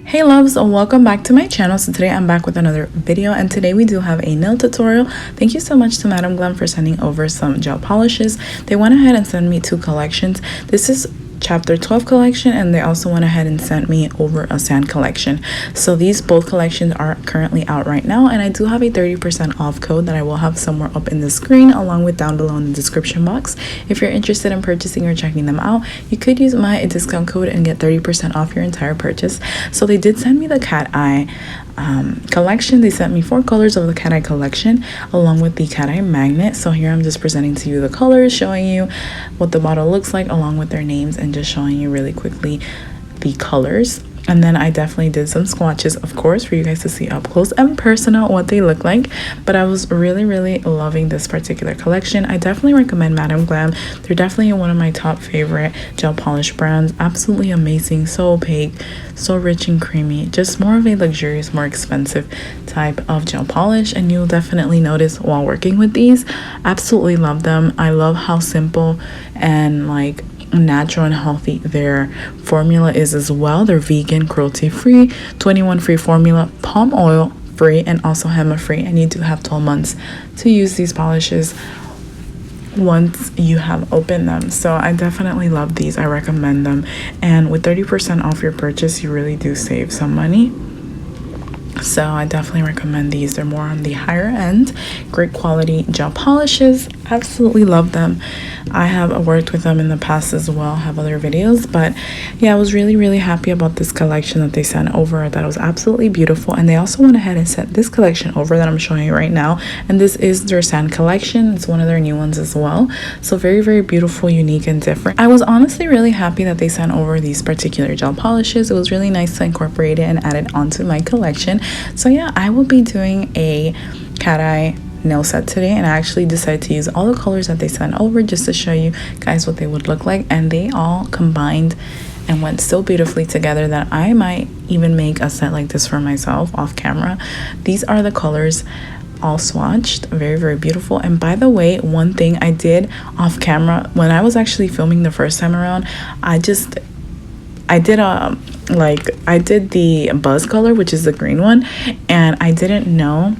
Hey loves, welcome back to my channel. So today I'm back with another video, and today we do have a nail tutorial. Thank you so much to Madam Glam for sending over some gel polishes. They went ahead and sent me 2 collections. This is chapter 12 collection, and they also went ahead and sent me over a sand collection. So these both collections are currently out right now, and I do have a 30% off code that I will have somewhere up in the screen along with down below in the description box. If you're interested in purchasing or checking them out, you could use my discount code and get 30% off your entire purchase. So they did send me the cat eye collection. They sent me 4 colors of the cat eye collection along with the cat eye magnet. So here I'm just presenting to you the colors, showing you what the bottle looks like along with their names, and just showing you really quickly the colors. And then I definitely did some swatches, of course, for you guys to see up close and personal what they look like. But I was really loving this particular collection. I definitely recommend Madam Glam. They're definitely one of my top favorite gel polish brands. Absolutely amazing, so opaque, so rich and creamy. Just more of a luxurious, more expensive type of gel polish, and you'll definitely notice while working with these. Absolutely love them. I love how simple and like natural and healthy their formula is as well. They're vegan, cruelty free, 21 free formula, palm oil free, and also henna free, and you do have 12 months to use these polishes once you have opened them. So I definitely love these. I recommend them, and with 30% off your purchase, you really do save some money. So I definitely recommend these. They're more on the higher end, great quality gel polishes. Absolutely love them. I have worked with them in the past as well, have other videos, but yeah, I was really happy about this collection that they sent over. I thought it was absolutely beautiful, and they also went ahead and sent this collection over that I'm showing you right now, and this is their sand collection. It's one of their new ones as well. So very beautiful, unique, and different. I was honestly really happy that they sent over these particular gel polishes. It was really nice to incorporate it and add it onto my collection. So yeah, I will be doing a cat eye nail set today, and I actually decided to use all the colors that they sent over just to show you guys what they would look like, and they all combined and went so beautifully together that I might even make a set like this for myself off camera. These are the colors all swatched, very beautiful. And by the way, one thing I did off camera when I was actually filming the first time around, I did the buzz color, which is the green one, and I didn't know.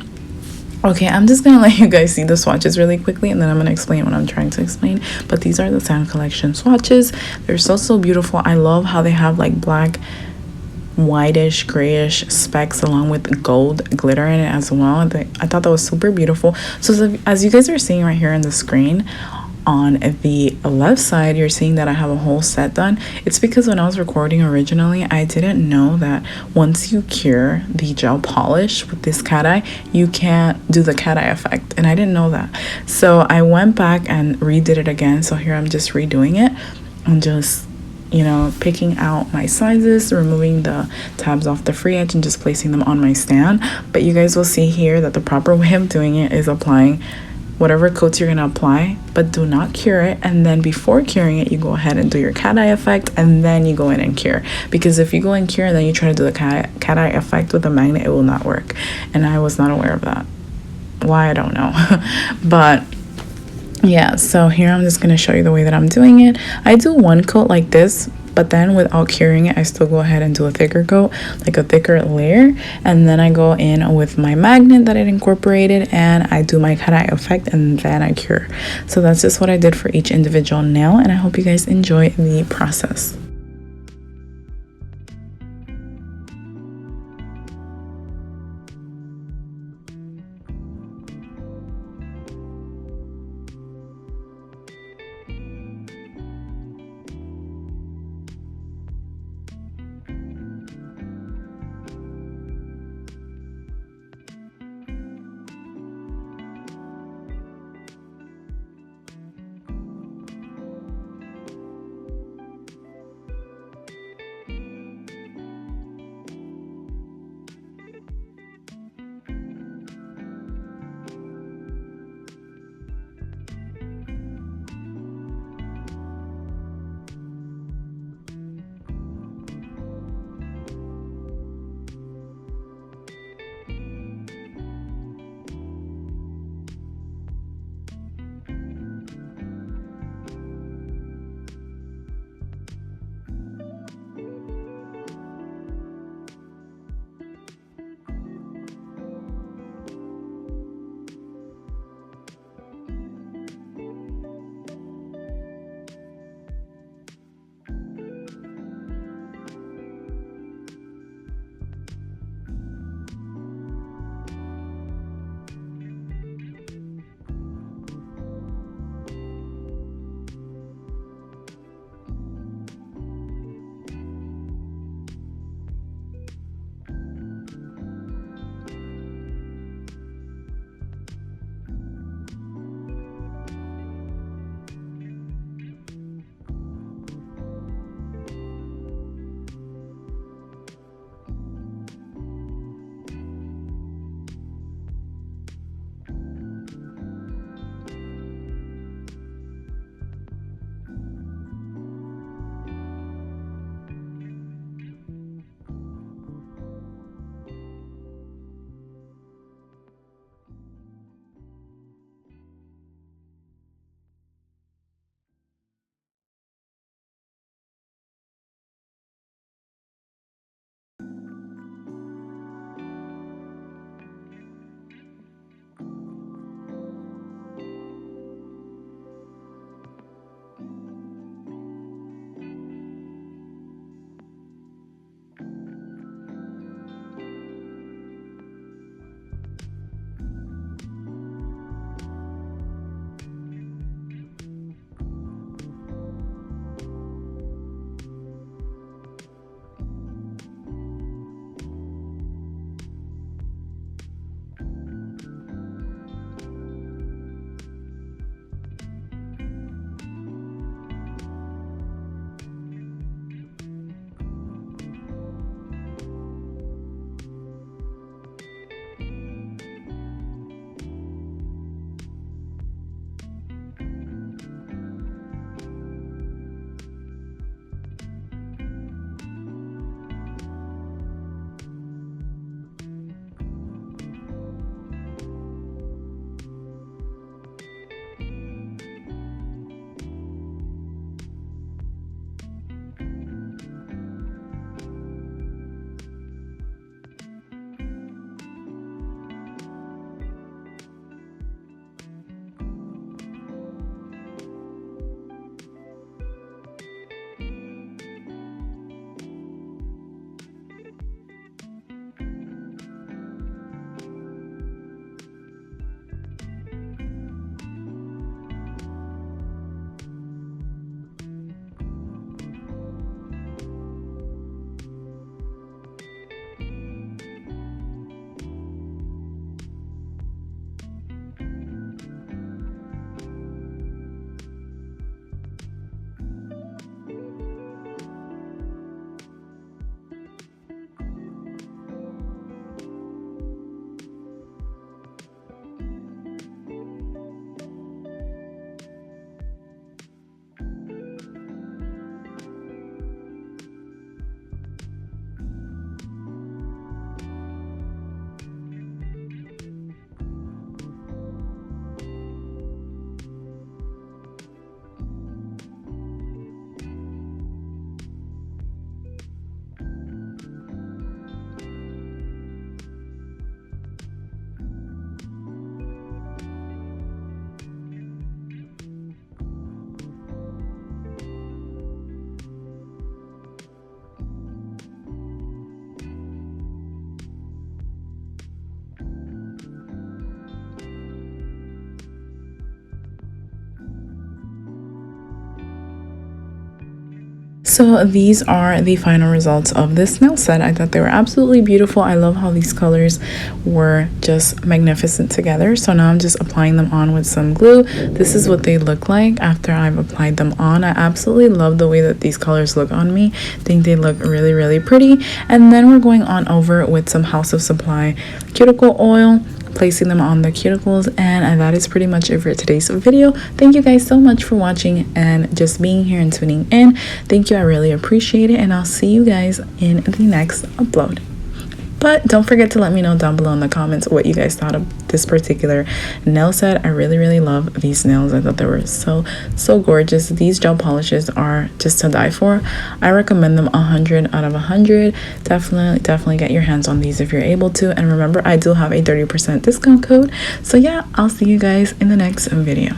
Okay, I'm just gonna let you guys see the swatches really quickly, and then I'm gonna explain what I'm trying to explain. But these are the sand collection swatches. They're so beautiful. I love how they have like black, whitish, grayish specks along with gold glitter in it as well. I thought that was super beautiful. So as you guys are seeing right here on the screen, on the left side, you're seeing that I have a whole set done. It's because when I was recording originally, I didn't know that once you cure the gel polish with this cat eye, you can't do the cat eye effect, and I didn't know that. So I went back and redid it again. So here I'm just redoing it and just, you know, picking out my sizes, removing the tabs off the free edge, and just placing them on my stand. But you guys will see here that the proper way of doing it is applying whatever coats you're gonna apply, but do not cure it. And then before curing it, you go ahead and do your cat eye effect, and then you go in and cure. Because if you go and cure and then you try to do the cat eye effect with a magnet, it will not work. And I was not aware of that. Why, I don't know. But yeah, so here I'm just gonna show you the way that I'm doing it. I do one coat like this, but then without curing it, I still go ahead and do a thicker coat, like a thicker layer, and then I go in with my magnet that it incorporated, and I do my cat eye effect, and then I cure. So that's just what I did for each individual nail, and I hope you guys enjoy the process. So these are the final results of this nail set. I thought they were absolutely beautiful. I love how these colors were just magnificent together. So now I'm just applying them on with some glue. This is what they look like after I've applied them on. I absolutely love the way that these colors look on me. I think they look really, really pretty. And then we're going on over with some House of Supply cuticle oil, placing them on the cuticles, and that is pretty much it for today's video. Thank you guys so much for watching and just being here and tuning in. Thank you, I really appreciate it, and I'll see you guys in the next upload. But don't forget to let me know down below in the comments what you guys thought of this particular nail set. I really, really love these nails. I thought they were so gorgeous. These gel polishes are just to die for. I recommend them 100 out of 100. Definitely get your hands on these if you're able to. And remember, I do have a 30% discount code. So yeah, I'll see you guys in the next video.